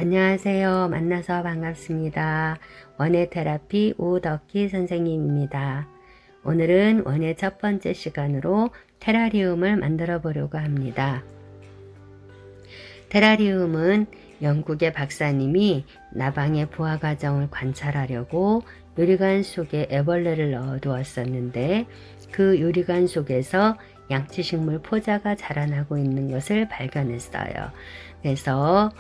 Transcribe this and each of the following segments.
안녕하세요. 만나서 반갑습니다. 원예 테라피 우덕희 선생님입니다. 오늘은 원예 첫 번째 시간으로 테라리움을 만들어 보려고 합니다. 테라리움은 영국의 박사님이 나방의 부화 과정을 관찰하려고 유리관 속에 애벌레를 넣어 두었었는데, 그 유리관 속에서 양치식물 포자가 자라나고 있는 것을 발견했어요. 그래서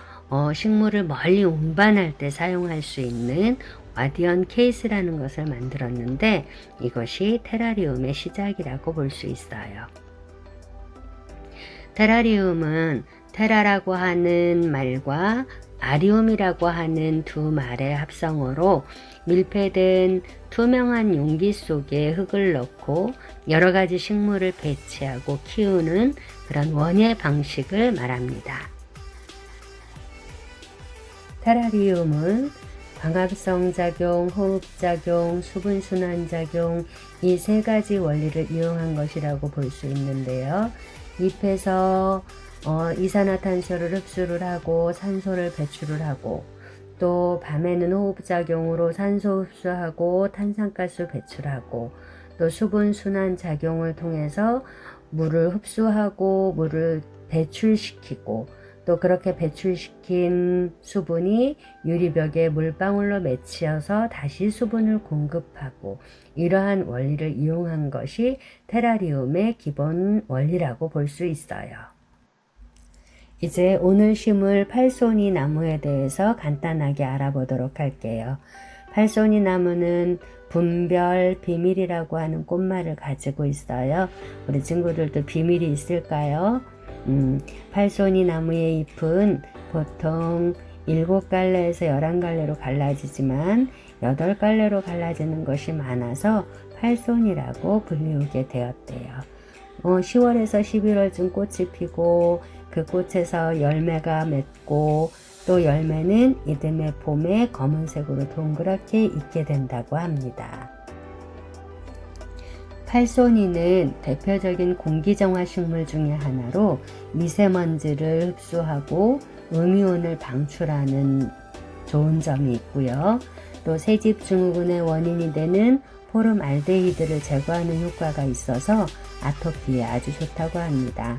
식물을 멀리 운반할 때 사용할 수 있는 와디언 케이스라는 것을 만들었는데, 이것이 테라리움의 시작이라고 볼 수 있어요. 테라리움은 테라라고 하는 말과 아리움이라고 하는 두 말의 합성어로 밀폐된 투명한 용기 속에 흙을 넣고 여러 가지 식물을 배치하고 키우는 그런 원예 방식을 말합니다. 테라리움은 광합성 작용, 호흡작용, 수분순환작용, 이 세 가지 원리를 이용한 것이라고 볼 수 있는데요. 잎에서 이산화탄소를 흡수를 하고 산소를 배출을 하고, 또 밤에는 호흡작용으로 산소 흡수하고 탄산가스 배출하고, 또 수분순환작용을 통해서 물을 흡수하고 물을 배출시키고, 또 그렇게 배출시킨 수분이 유리벽에 물방울로 맺혀서 다시 수분을 공급하고, 이러한 원리를 이용한 것이 테라리움의 기본 원리라고 볼 수 있어요. 이제 오늘 심을 팔손이 나무에 대해서 간단하게 알아보도록 할게요. 팔손이 나무는 분별 비밀이라고 하는 꽃말을 가지고 있어요. 우리 친구들도 비밀이 있을까요? 팔손이 나무의 잎은 보통 7갈래에서 11갈래로 갈라지지만 8갈래로 갈라지는 것이 많아서 팔손이라고 불리우게 되었대요. 10월에서 11월쯤 꽃이 피고 그 꽃에서 열매가 맺고, 또 열매는 이듬해 봄에 검은색으로 동그랗게 익게 된다고 합니다. 팔손이는 대표적인 공기정화 식물 중에 하나로 미세먼지를 흡수하고 음이온을 방출하는 좋은 점이 있고요. 또 새집 증후군의 원인이 되는 포름알데히드를 제거하는 효과가 있어서 아토피에 아주 좋다고 합니다.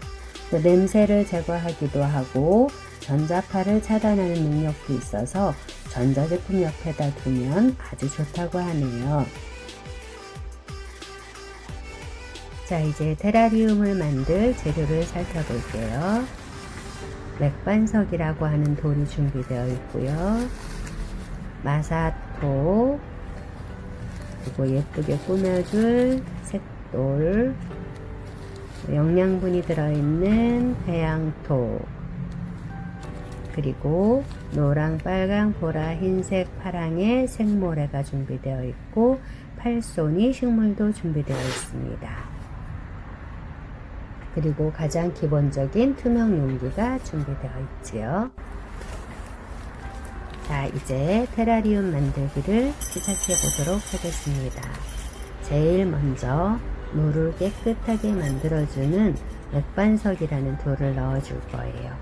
또 냄새를 제거하기도 하고 전자파를 차단하는 능력도 있어서 전자제품 옆에다 두면 아주 좋다고 하네요. 자, 이제 테라리움을 만들 재료를 살펴볼게요. 맥반석이라고 하는 돌이 준비되어 있고요. 마사토, 그리고 예쁘게 꾸며줄 색돌, 영양분이 들어있는 배양토, 그리고 노랑, 빨강, 보라, 흰색, 파랑의 생모래가 준비되어 있고, 팔손이 식물도 준비되어 있습니다. 그리고 가장 기본적인 투명 용기가 준비되어 있지요. 자, 이제 테라리움 만들기를 시작해 보도록 하겠습니다. 제일 먼저 물을 깨끗하게 만들어주는 맥반석이라는 돌을 넣어줄 거예요.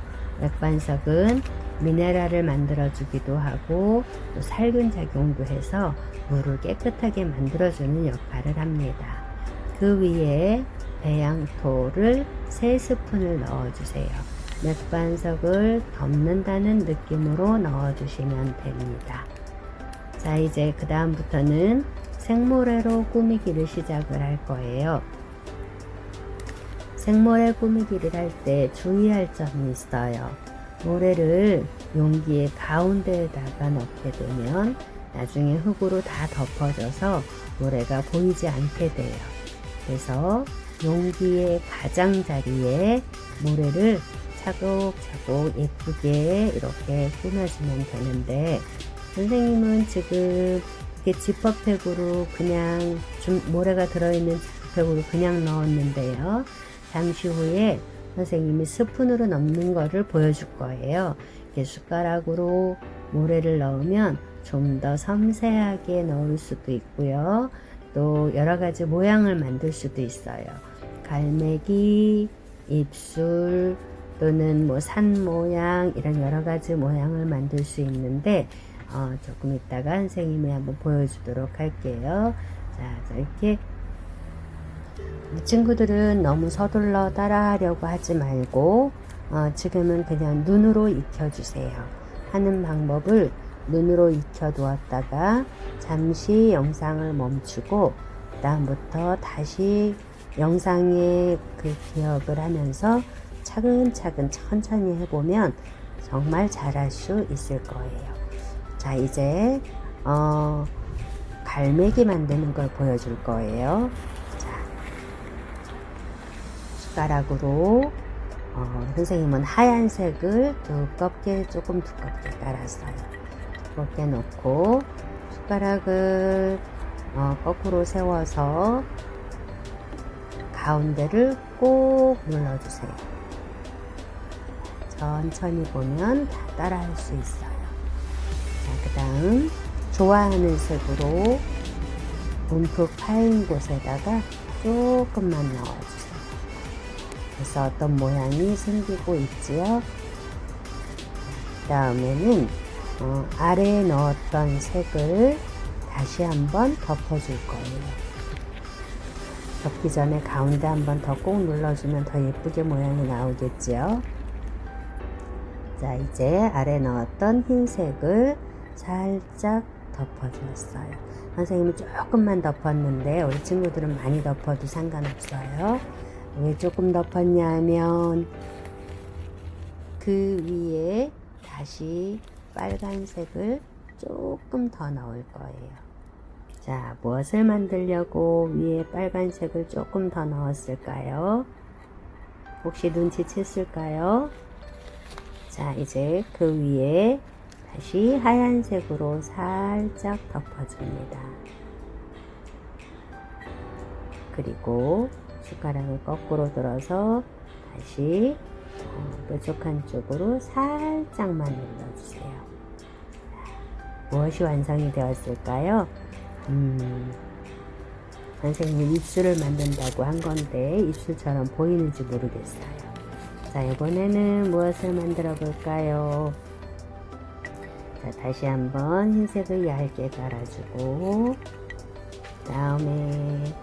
맥반석은 미네랄을 만들어주기도 하고 또 살균 작용도 해서 물을 깨끗하게 만들어주는 역할을 합니다. 그 위에 배양토를 3스푼을 넣어주세요. 맥반석을 덮는다는 느낌으로 넣어주시면 됩니다. 자, 이제 그 다음부터는 생모래로 꾸미기를 시작을 할 거예요. 생모래 꾸미기를 할 때 주의할 점이 있어요. 모래를 용기의 가운데에다가 넣게 되면 나중에 흙으로 다 덮어져서 모래가 보이지 않게 돼요. 그래서 용기의 가장자리에 모래를 차곡차곡 예쁘게 이렇게 꾸며주면 되는데, 선생님은 지금 이렇게 지퍼백으로 그냥 모래가 들어있는 지퍼백으로 그냥 넣었는데요. 잠시 후에 선생님이 스푼으로 넣는 거를 보여줄 거예요. 이렇게 숟가락으로 모래를 넣으면 좀 더 섬세하게 넣을 수도 있고요. 또 여러 가지 모양을 만들 수도 있어요. 갈매기, 입술, 또는 뭐 산 모양 이런 여러 가지 모양을 만들 수 있는데 조금 이따가 선생님이 한번 보여주도록 할게요. 자, 이렇게 친구들은 너무 서둘러 따라하려고 하지 말고 지금은 그냥 눈으로 익혀주세요. 하는 방법을 눈으로 익혀두었다가 잠시 영상을 멈추고 다음부터 다시 영상의 그 기억을 하면서 차근차근 천천히 해보면 정말 잘할 수 있을 거예요. 자, 이제 갈매기 만드는 걸 보여줄 거예요. 자, 숟가락으로 선생님은 하얀색을 조금 두껍게 깔았어요. 두껍게 놓고 숟가락을 거꾸로 세워서 가운데를 꼭 눌러주세요. 천천히 보면 다 따라 할 수 있어요. 자, 그 다음 좋아하는 색으로 움푹 파인 곳에다가 조금만 넣어주세요. 그래서 어떤 모양이 생기고 있지요. 그 다음에는 아래에 넣었던 색을 다시 한번 덮어줄 거예요. 덮기 전에 가운데 한번 더 꼭 눌러주면 더 예쁘게 모양이 나오겠지요. 자, 이제 아래 넣었던 흰색을 살짝 덮어주었어요. 선생님은 조금만 덮었는데 우리 친구들은 많이 덮어도 상관없어요. 왜 조금 덮었냐 하면 그 위에 다시 빨간색을 조금 더 넣을 거예요. 자, 무엇을 만들려고 위에 빨간색을 조금 더 넣었을까요? 혹시 눈치챘을까요? 자, 이제 그 위에 다시 하얀색으로 살짝 덮어줍니다. 그리고 숟가락을 거꾸로 들어서 다시 뾰족한 쪽으로 살짝만 눌러주세요. 무엇이 완성이 되었을까요? 선생님이 입술을 만든다고 한 건데 입술처럼 보이는지 모르겠어요. 자, 이번에는 무엇을 만들어 볼까요? 자, 다시 한번 흰색을 얇게 깔아주고 다음에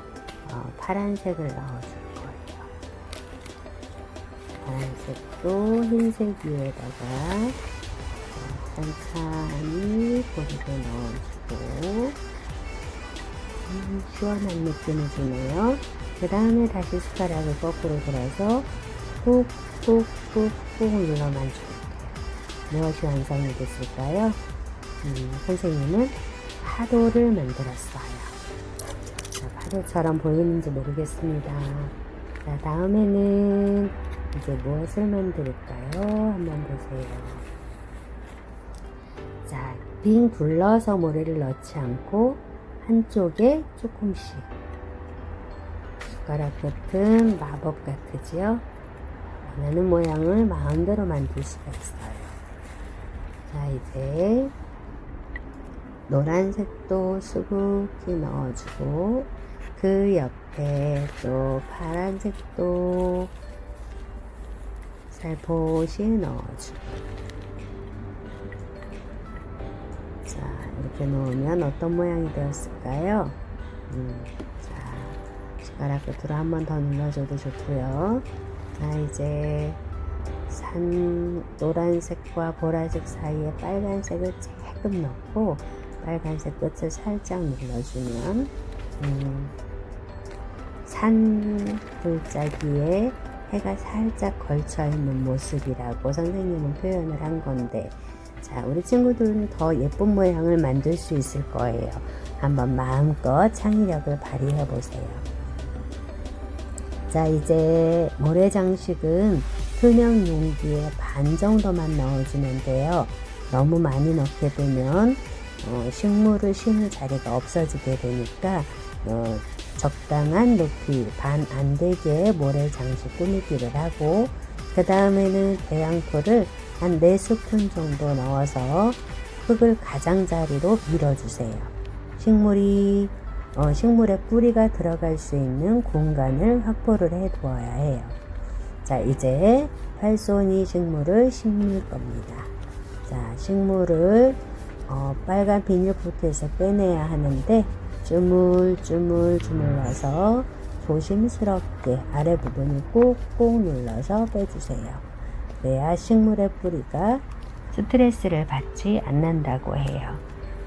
파란색을 넣어줄 거예요. 파란색도 흰색 위에다가 천천히 고르게 넣어주고 시원한 느낌을 주네요. 그 다음에 다시 숟가락을 거꾸로 들어서 꾹꾹꾹꾹 눌러만 줄게요. 무엇이 완성이 됐을까요? 선생님은 파도를 만들었어요. 자, 파도처럼 보이는지 모르겠습니다. 자, 다음에는 이제 무엇을 만들까요? 한번 보세요. 자, 빙 둘러서 모래를 넣지 않고 한쪽에 조금씩 숟가락 끝은 마법 같으지요? 원하는 모양을 마음대로 만들 수가 있어요. 자, 이제 노란색도 수북히 넣어주고 그 옆에 또 파란색도 살포시 넣어주고 자, 이렇게 놓으면 어떤 모양이 되었을까요? 자, 숟가락 끝으로 한 번 더 눌러줘도 좋고요. 자, 이제 노란색과 보라색 사이에 빨간색을 조금 넣고 빨간색 끝을 살짝 눌러주면 산 골짜기에 해가 살짝 걸쳐있는 모습이라고 선생님은 표현을 한 건데 자, 우리 친구들은 더 예쁜 모양을 만들 수 있을 거예요. 한번 마음껏 창의력을 발휘해 보세요. 자, 이제 모래 장식은 투명 용기에 반 정도만 넣어주면 돼요. 너무 많이 넣게 되면 식물을 심을 자리가 없어지게 되니까 적당한 높이 반 안 되게 모래 장식 꾸미기를 하고 그 다음에는 배양토를 한 4스푼 정도 넣어서 흙을 가장자리로 밀어주세요. 식물의 뿌리가 들어갈 수 있는 공간을 확보를 해 두어야 해요. 자, 이제 팔손이 식물을 심을 겁니다. 자, 식물을 빨간 비닐포트에서 빼내야 하는데 주물주물 주물러서 조심스럽게 아래 부분을 꾹꾹 눌러서 빼주세요. 그래야 식물의 뿌리가 스트레스를 받지 않는다고 해요.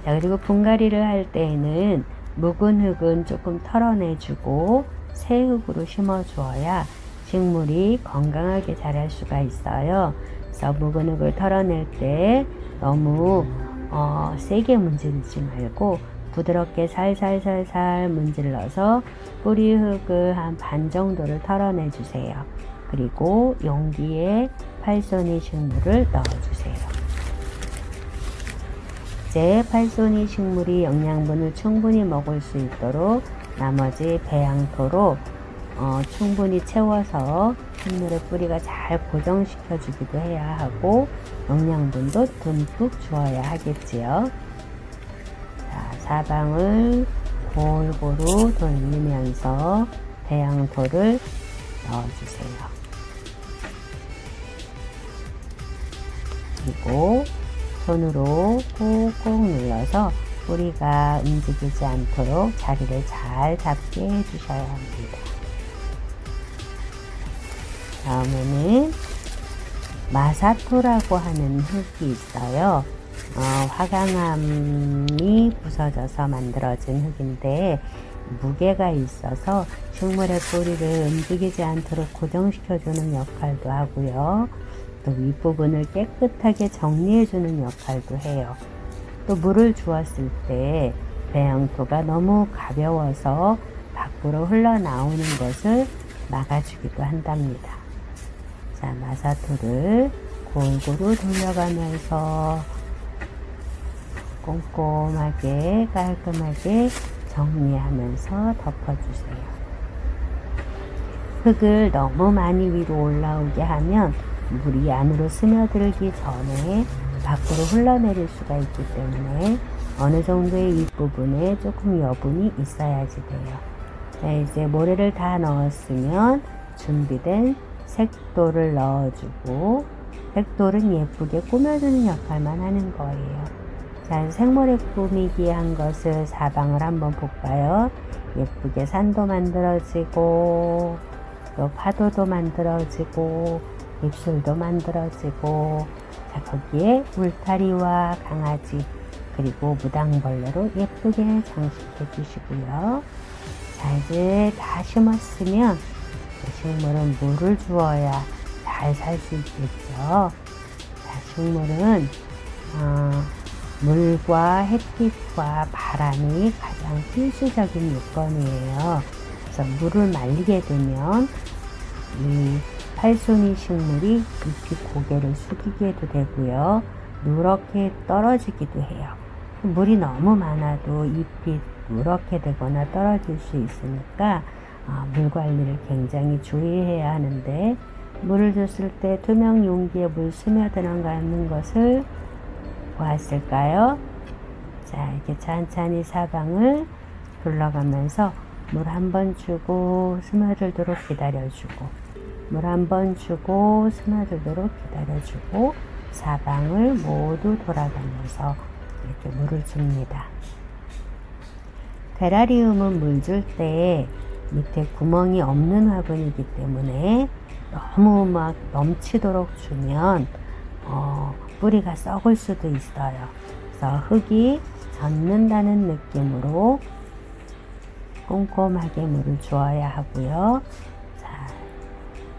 자, 그리고 분갈이를 할 때에는 묵은 흙은 조금 털어내주고 새 흙으로 심어주어야 식물이 건강하게 자랄 수가 있어요. 그래서 묵은 흙을 털어낼 때 너무 세게 문지르지 말고 부드럽게 살살살살 문질러서 뿌리 흙을 한 반 정도를 털어내 주세요. 그리고 용기에 팔손이 식물을 넣어주세요. 이제 팔손이 식물이 영양분을 충분히 먹을 수 있도록 나머지 배양토로 충분히 채워서 식물의 뿌리가 잘 고정시켜 주기도 해야 하고 영양분도 듬뿍 주어야 하겠지요. 자, 사방을 골고루 돌리면서 배양토를 넣어주세요. 그리고 손으로 꾹꾹 눌러서 뿌리가 움직이지 않도록 자리를 잘 잡게 해주셔야 합니다. 다음에는 마사토라고 하는 흙이 있어요. 화강암이 부서져서 만들어진 흙인데 무게가 있어서 식물의 뿌리를 움직이지 않도록 고정시켜주는 역할도 하고요. 또 윗부분을 깨끗하게 정리해주는 역할도 해요. 또 물을 주었을 때 배양토가 너무 가벼워서 밖으로 흘러나오는 것을 막아주기도 한답니다. 자, 마사토를 골고루 돌려가면서 꼼꼼하게 깔끔하게 정리하면서 덮어주세요. 흙을 너무 많이 위로 올라오게 하면 물이 안으로 스며들기 전에 밖으로 흘러내릴 수가 있기 때문에 어느 정도의 윗부분에 조금 여분이 있어야지 돼요. 자, 이제 모래를 다 넣었으면 준비된 색돌을 넣어주고, 색돌은 예쁘게 꾸며주는 역할만 하는 거예요. 자, 생모래 꾸미기 한 것을 사방을 한번 볼까요? 예쁘게 산도 만들어지고 또 파도도 만들어지고 입술도 만들어지고, 자, 거기에 울타리와 강아지 그리고 무당벌레로 예쁘게 장식해 주시고요. 자, 이제 다 심었으면 식물은 물을 주어야 잘 살 수 있겠죠. 자, 식물은 물과 햇빛과 바람이 가장 필수적인 요건이에요. 그래서 물을 말리게 되면 이 팔손이 식물이 잎이 고개를 숙이게도 되고요. 누렇게 떨어지기도 해요. 물이 너무 많아도 잎이 누렇게 되거나 떨어질 수 있으니까 물 관리를 굉장히 주의해야 하는데, 물을 줬을 때 투명 용기에 물 스며들어가는 것을 보았을까요? 자, 이렇게 찬찬히 사방을 둘러가면서 물 한 번 주고 스며들도록 기다려주고, 물 한 번 주고 스며들도록 기다려주고, 사방을 모두 돌아가면서 이렇게 물을 줍니다. 테라리움은 물 줄 때 밑에 구멍이 없는 화분이기 때문에 너무 막 넘치도록 주면 뿌리가 썩을 수도 있어요. 그래서 흙이 젖는다는 느낌으로 꼼꼼하게 물을 주어야 하고요. 자,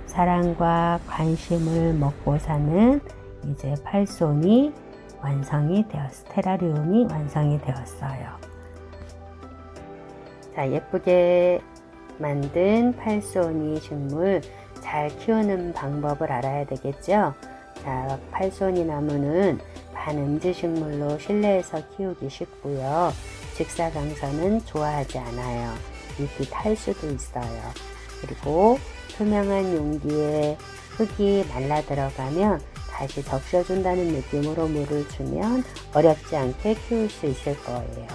사랑과 관심을 먹고 사는 이제 팔손이 완성이 테라리움이 완성이 되었어요. 자, 예쁘게 만든 팔손이 식물 잘 키우는 방법을 알아야 되겠죠. 자, 팔손이 나무는 반음지식물로 실내에서 키우기 쉽고요. 직사광선은 좋아하지 않아요. 잎이 탈 수도 있어요. 그리고 투명한 용기에 흙이 말라 들어가면 다시 적셔준다는 느낌으로 물을 주면 어렵지 않게 키울 수 있을 거예요.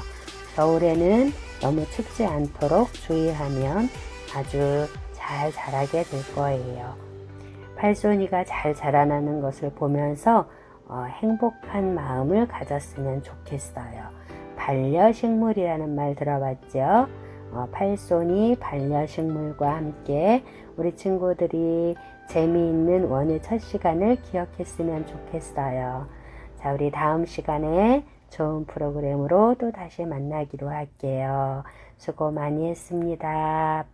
겨울에는 너무 춥지 않도록 주의하면 아주 잘 자라게 될 거예요. 팔손이가 잘 자라나는 것을 보면서 행복한 마음을 가졌으면 좋겠어요. 반려식물이라는 말 들어봤죠? 팔손이 반려식물과 함께 우리 친구들이 재미있는 원의 첫 시간을 기억했으면 좋겠어요. 자, 우리 다음 시간에 좋은 프로그램으로 또 다시 만나기로 할게요. 수고 많이 했습니다.